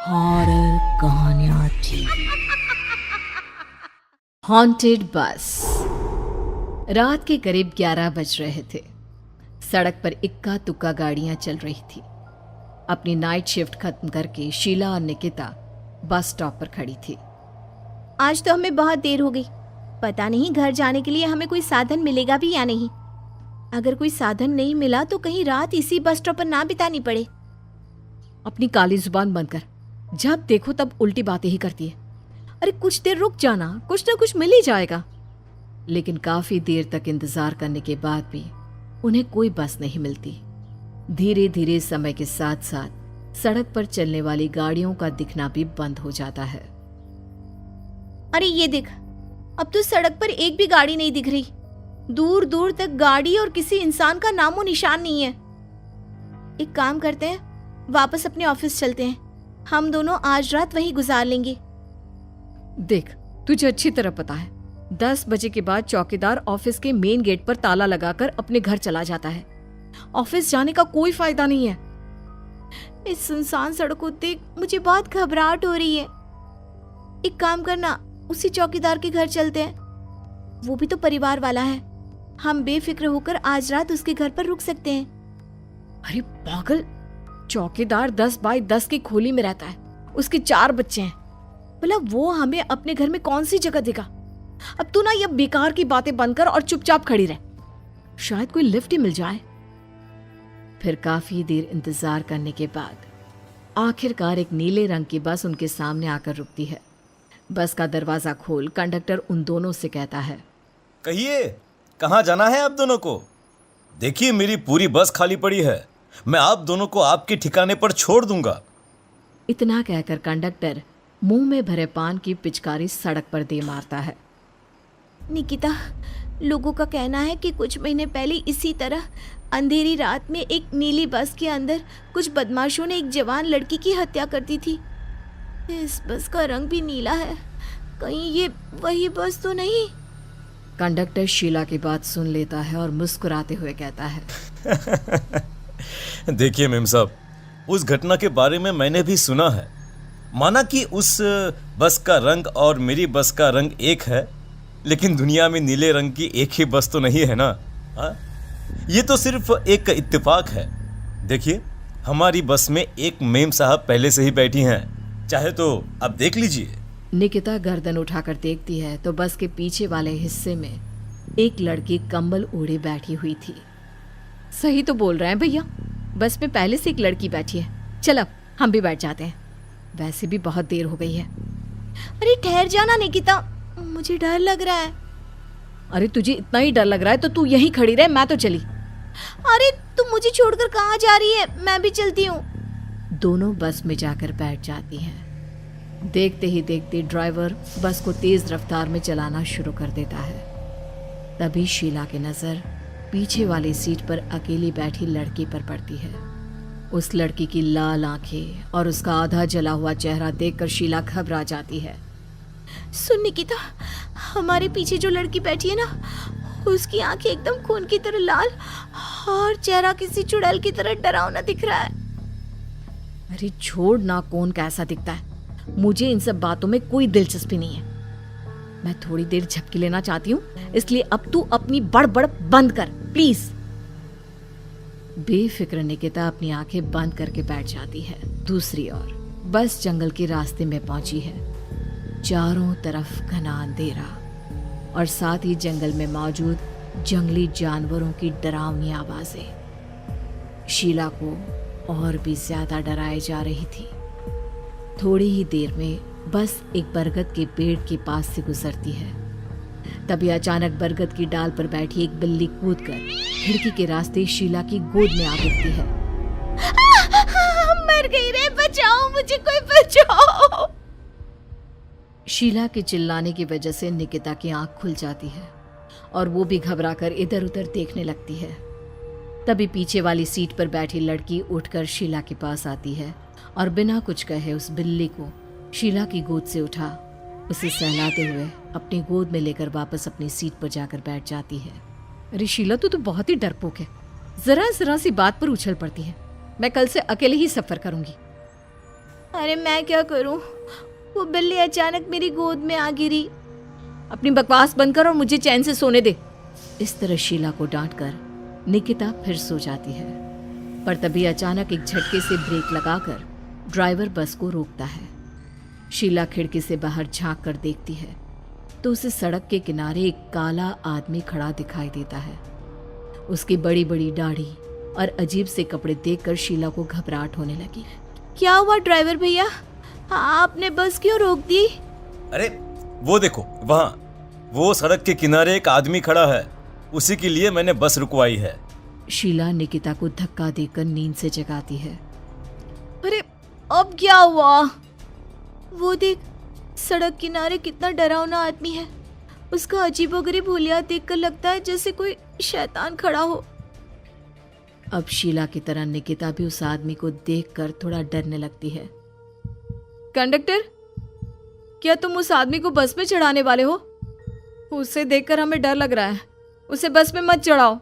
Horror कहानियां थी। Haunted बस। रात के करीब 11 बज रहे थे। सड़क पर इक्का तुक्का गाड़ियां चल रही थी। अपनी नाइट शिफ्ट खत्म करके शीला और निकिता बस स्टॉप पर खड़ी थी। आज तो हमें बहुत देर हो गई। पता नहीं घर जाने के लिए हमें कोई साधन मिलेगा भी या नहीं। अगर कोई साधन नहीं मिला तो कहीं रात इसी बस स्टॉप पर ना बितानी पड़े। अपनी काली जुबान बंद कर। जब देखो तब उल्टी बातें ही करती है। अरे कुछ देर रुक जाना, कुछ ना कुछ मिल ही जाएगा। लेकिन काफी देर तक इंतजार करने के बाद भी उन्हें कोई बस नहीं मिलती। धीरे धीरे समय के साथ साथ सड़क पर चलने वाली गाड़ियों का दिखना भी बंद हो जाता है। अरे ये देख, अब तो सड़क पर एक भी गाड़ी नहीं दिख रही। दूर दूर तक गाड़ी और किसी इंसान का नामो निशान नहीं है। एक काम करते हैं, वापस अपने ऑफिस चलते हैं। हम दोनों आज रात वहीं गुजार लेंगे। देख, तुझे अच्छी तरह पता है 10 बजे के बाद चौकीदार ऑफिस के मेन गेट पर ताला लगाकर अपने घर चला जाता है। ऑफिस जाने का कोई फायदा नहीं है। इस सुनसान सड़क को देख मुझे बहुत घबराहट हो रही है। एक काम करना, उसी चौकीदार के घर चलते हैं। वो भी तो परिवार वाला है। हम बेफिक्र होकर आज रात उसके घर पर रुक सकते हैं। अरे पागल, चौकीदार 10 बाई 10 की खोली में रहता है। उसके 4 बच्चे हैं। भला वो हमें अपने घर में कौन सी जगह देगा। अब तू ना ये बेकार की बातें बंद कर और चुपचाप खड़ी रह। शायद कोई लिफ्ट ही मिल जाए। फिर काफी देर इंतजार करने के बाद आखिरकार एक नीले रंग की बस उनके सामने आकर रुकती है। बस का दरवाजा खोल कंडक्टर उन दोनों से कहता है, कहिए कहाँ जाना है आप दोनों को? देखिए मेरी पूरी बस खाली पड़ी है। मैं आप दोनों को आपके ठिकाने पर छोड़ दूंगा। इतना कहकर कंडक्टर मुंह में भरे पान की पिचकारी सड़क पर दे मारता है। निकिता, लोगों का कहना है कि कुछ महीने पहले इसी तरह अंधेरी रात में एक नीली बस के अंदर कुछ बदमाशों ने एक जवान लड़की की हत्या कर दी थी। इस बस का रंग भी नीला है। कहीं ये वही बस तो नहीं? कंडक्टर शीला की बात सुन लेता है और मुस्कुराते हुए कहता है, देखिए मेम साहब, उस घटना के बारे में मैंने भी सुना है। माना कि उस बस का रंग और मेरी बस का रंग एक है, लेकिन दुनिया में नीले रंग की एक ही बस तो नहीं है ना। हाँ, ये तो सिर्फ एक इत्तेफाक है। देखिए हमारी बस में एक मेम साहब पहले से ही बैठी हैं, चाहे तो आप देख लीजिए। निकिता गर्दन उठाकर देखती है तो बस के पीछे वाले हिस्से में एक लड़की कंबल ओढ़े बैठी हुई थी। सही तो बोल रहे हैं भैया, बस में पहले से एक लड़की बैठी है। चल अब हम भी बैठ जाते हैं, वैसे भी बहुत देर हो गई है। अरे ठहर जाना निकिता, मुझे डर लग रहा है। अरे तुझे इतना ही डर लग रहा है तो तू यहीं खड़ी रहे, मैं तो चली। अरे तुम मुझे छोड़कर कहाँ जा रही है? मैं भी चलती हूँ। दोनों बस में जाकर बैठ जाती हैं। देखते ही देखते ड्राइवर बस को तेज रफ्तार में चलाना शुरू कर देता है। तभी शीला की नजर पीछे वाली सीट पर अकेली बैठी लड़की पर पड़ती है। उस लड़की की लाल आंखें और उसका आधा जला हुआ चेहरा देखकर शीला घबरा जाती है। सुन निकिता, हमारे पीछे जो लड़की बैठी है ना, उसकी आंखें एकदम खून की तरह लाल और चेहरा किसी चुड़ैल की तरह डरावना दिख रहा है। अरे छोड़ ना, कौन कैसा दिखता है? मुझे इन सब बातों में कोई दिलचस्पी नहीं है। मैं थोड़ी देर झपकी लेना चाहती हूँ, इसलिए अब तू अपनी बड़बड़ बंद कर प्लीज। बेफिक्र निकिता अपनी आंखें बंद करके बैठ जाती है। दूसरी ओर बस जंगल के रास्ते में पहुंची है। चारों तरफ घना अंधेरा और साथ ही जंगल में मौजूद जंगली जानवरों की डरावनी आवाजें शीला को और भी ज्यादा डराए जा रही थी। थोड़ी ही देर में बस एक बरगद के पेड़ के पास से गुजरती है। तभी अचानक बरगद की डाल पर बैठी एक बिल्ली कूदकर खिड़की के रास्ते शीला की गोद में आ गिरती है। मर गई रे, बचाओ मुझे, कोई बचाओ। शीला के चिल्लाने की वजह से निकिता की आंख खुल जाती है और वो भी घबराकर इधर उधर देखने लगती है। तभी पीछे वाली सीट पर बैठी लड़की उठकर शीला के पास आती है और बिना कुछ कहे उस बिल्ली को शीला की गोद से उठा उसे सहलाते हुए अपनी गोद में लेकर वापस अपनी सीट पर जाकर बैठ जाती है। अरे शीला, तू तो बहुत ही डरपोक है। जरा जरा सी बात पर उछल पड़ती है। मैं कल से अकेले ही सफर करूंगी। अरे मैं क्या करूं? वो बिल्ली अचानक मेरी गोद में आ गिरी। अपनी बकवास बंद कर और मुझे चैन से सोने दे। इस तरह शीला को डांटकर निकिता फिर सो जाती है, पर तभी अचानक एक झटके से ब्रेक लगाकर ड्राइवर बस को रोकता है। शीला खिड़की से बाहर झांक कर देखती है तो उसे सड़क के किनारे एक काला आदमी खड़ा दिखाई देता है। उसकी बड़ी बड़ी दाढ़ी और अजीब से कपड़े देखकर शीला को घबराहट होने लगी। क्या हुआ ड्राइवर भैया? हाँ, आपने बस क्यों रोक दी? अरे वो देखो, वहाँ वो सड़क के किनारे एक आदमी खड़ा है, उसी के लिए मैंने बस रुकवाई है। शीला निकिता को धक्का देकर नींद से जगाती है। अरे अब क्या हुआ? वो देख, सड़क किनारे कितना डरावना आदमी है। उसका अजीबोगरीब हुलिया देखकर लगता है जैसे कोई शैतान खड़ा हो। अब शीला की तरह निकिता भी उस आदमी को देखकर थोड़ा डरने लगती है। कंडक्टर, क्या तुम उस आदमी को बस में चढ़ाने वाले हो? उसे देखकर हमें डर लग रहा है, उसे बस में मत चढ़ाओ।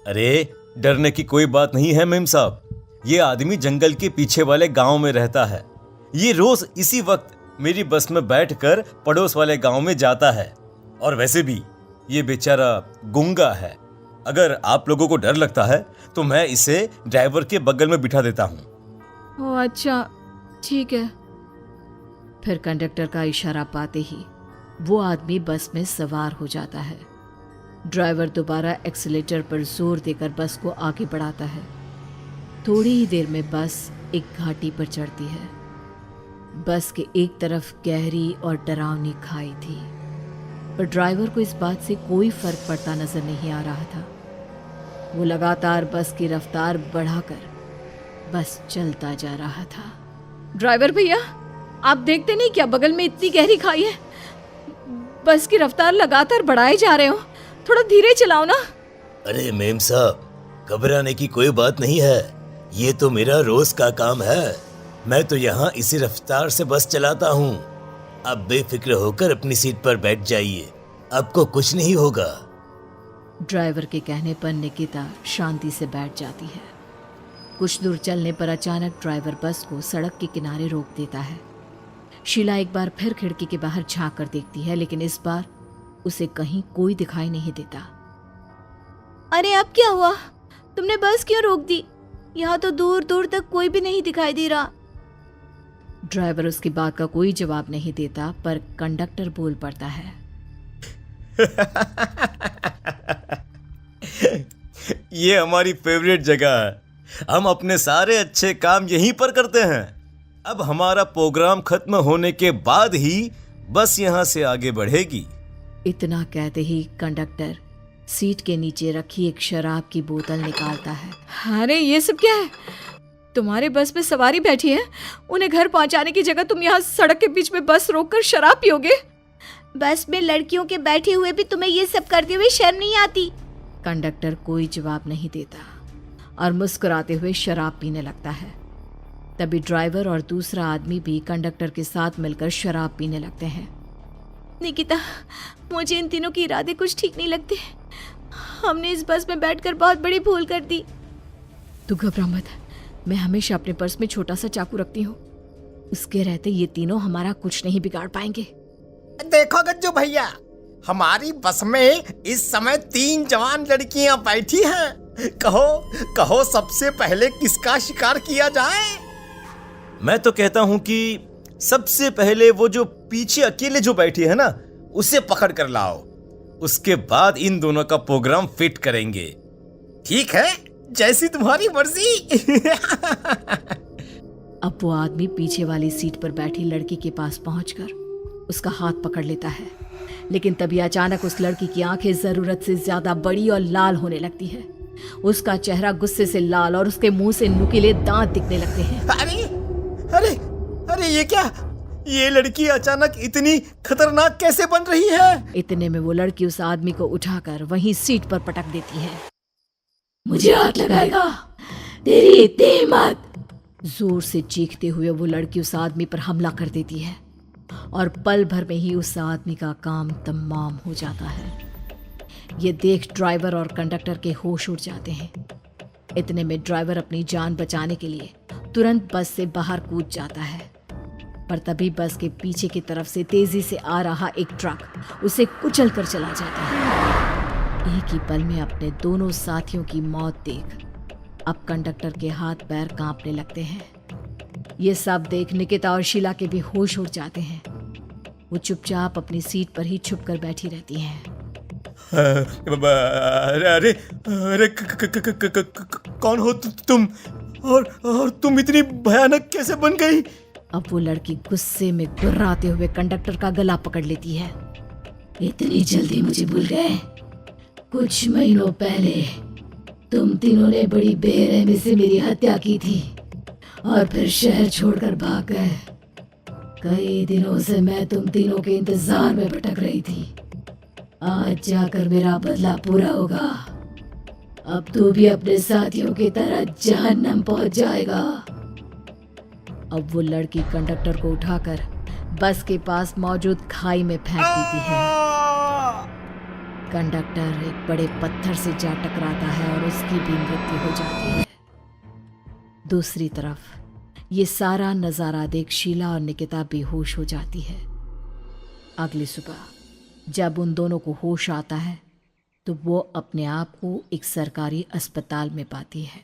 अरे डरने की कोई बात नहीं है मेम साहब, ये आदमी जंगल के पीछे वाले गांव में रहता है। ये रोज इसी वक्त मेरी बस में बैठकर पड़ोस वाले गांव में जाता है, और वैसे भी ये बेचारा गूंगा है। अगर आप लोगों को डर लगता है तो मैं इसे ड्राइवर के बगल में बिठा देता हूँ। ओह अच्छा, ठीक है। फिर कंडक्टर का इशारा पाते ही वो आदमी बस में सवार हो जाता है। ड्राइवर दोबारा एक्सीलेटर पर जोर देकर बस को आगे बढ़ाता है। थोड़ी ही देर में बस एक घाटी पर चढ़ती है। बस के एक तरफ गहरी और डरावनी खाई थी, पर ड्राइवर को इस बात से कोई फर्क पड़ता नजर नहीं आ रहा था। वो लगातार बस की रफ्तार बढ़ाकर बस चलता जा रहा था। ड्राइवर भैया, आप देखते नहीं क्या बगल में इतनी गहरी खाई है? बस की रफ्तार लगातार बढ़ाए जा रहे हो, थोड़ा धीरे चलाओ ना। अरे मेम साहब, घबराने की कोई बात नहीं है, ये तो मेरा रोज का काम है। मैं तो यहाँ इसी रफ्तार से बस चलाता हूँ। आप बेफिक्र होकर अपनी सीट पर बैठ जाइए, आपको कुछ नहीं होगा। ड्राइवर के कहने पर निकिता शांति से बैठ जाती है। कुछ दूर चलने पर अचानक ड्राइवर बस को सड़क के किनारे रोक देता है। शीला एक बार फिर खिड़की के बाहर झांक कर देखती है, लेकिन इस बार उसे कहीं कोई दिखाई नहीं देता। अरे अब क्या हुआ? तुमने बस क्यों रोक दी? यहाँ तो दूर दूर तक कोई भी नहीं दिखाई दे रहा। ड्राइवर उसकी बात का कोई जवाब नहीं देता, पर कंडक्टर बोल पड़ता है। ये हमारी फेवरेट जगह है, हम अपने सारे अच्छे काम यहीं पर करते हैं। अब हमारा प्रोग्राम खत्म होने के बाद ही बस यहाँ से आगे बढ़ेगी। इतना कहते ही कंडक्टर सीट के नीचे रखी एक शराब की बोतल निकालता है। अरे ये सब क्या है? तुम्हारे बस में सवारी बैठी है, उन्हें घर पहुंचाने की जगह तुम यहाँ सड़क के बीच में बस रोककर शराब पियोगे? बस में लड़कियों के बैठे हुए भी तुम्हें ये सब करते हुए शर्म नहीं आती? कंडक्टर कोई जवाब नहीं देता और मुस्कुराते हुए शराब पीने लगता है। तभी ड्राइवर और दूसरा आदमी भी कंडक्टर के साथ मिलकर शराब पीने लगते हैं। निकिता, मुझे इन तीनों के इरादे कुछ ठीक नहीं लगते। हमने इस बस में बैठकर बहुत बड़ी भूल कर दी। तू घबरा मत, मैं हमेशा अपने पर्स में छोटा सा चाकू रखती हूँ। उसके रहते ये तीनों हमारा कुछ नहीं बिगाड़ पाएंगे। देखो गज्जू भैया, हमारी बस में इस समय 3 जवान लड़कियां बैठी हैं। कहो सबसे पहले किसका शिकार किया जाए? मैं तो कहता हूँ कि सबसे पहले वो जो पीछे अकेले जो बैठी है ना, उसे पकड़ कर लाओ। उसके बाद इन दोनों का प्रोग्राम फिट करेंगे। ठीक है, जैसी तुम्हारी मर्जी। अब वो आदमी पीछे वाली सीट पर बैठी लड़की के पास पहुंचकर उसका हाथ पकड़ लेता है, लेकिन तभी अचानक उस लड़की की आंखें जरूरत से ज्यादा बड़ी और लाल होने लगती है। उसका चेहरा गुस्से से लाल और उसके मुंह से नुकीले दांत दिखने लगते हैं। अरे अरे अरे, ये क्या? ये लड़की अचानक इतनी खतरनाक कैसे बन रही है? इतने में वो लड़की उस आदमी को उठाकर वहीं सीट पर पटक देती है। मुझे हाथ लगाएगा, तेरी इतनी हिम्मत! जोर से चीखते हुए वो लड़की उस आदमी पर हमला कर देती है और पल भर में ही उस आदमी का काम तमाम हो जाता है। ये देख ड्राइवर और कंडक्टर के होश उड़ जाते हैं। इतने में ड्राइवर अपनी जान बचाने के लिए तुरंत बस से बाहर कूद जाता है। पर तभी बस के पीछे की तरफ से तेजी से आ रहा एक ट्रक उसे कुचल कर चला जाता है। एक ही पल में अपने दोनों साथियों की मौत देख अब कंडक्टर के हाथ पैर कांपने लगते हैं। ये सब देख निकिता और शीला के भी होश उड़ जाते हैं। वो चुपचाप अपनी सीट पर ही छुप कर बैठी रहती हैं। अरे अरे अरे कौन हो तुम और तुम इतनी भयानक कैसे बन गई? अब वो लड़की गुस्से में गुर्राते हुए कंडक्टर का गला पकड़ लेती है। इतनी जल्दी मुझे भूल गए? कुछ महीनों पहले तुम तीनों ने बड़ी बेरहमी से मेरी हत्या की थी और फिर शहर छोड़कर भाग गए। कई दिनों से मैं तुम तीनों के इंतजार में भटक रही थी। आज जाकर मेरा बदला पूरा होगा। अब तू भी अपने साथियों की तरह जहन्नम पहुंच जाएगा। अब वो लड़की कंडक्टर को उठाकर बस के पास मौजूद खाई में फेंक देती है। कंडक्टर एक बड़े पत्थर से जा टकराता है और उसकी भी मृत्यु हो जाती है। दूसरी तरफ ये सारा नजारा देख शीला और निकिता बेहोश हो जाती है। अगली सुबह जब उन दोनों को होश आता है तो वो अपने आप को एक सरकारी अस्पताल में पाती है।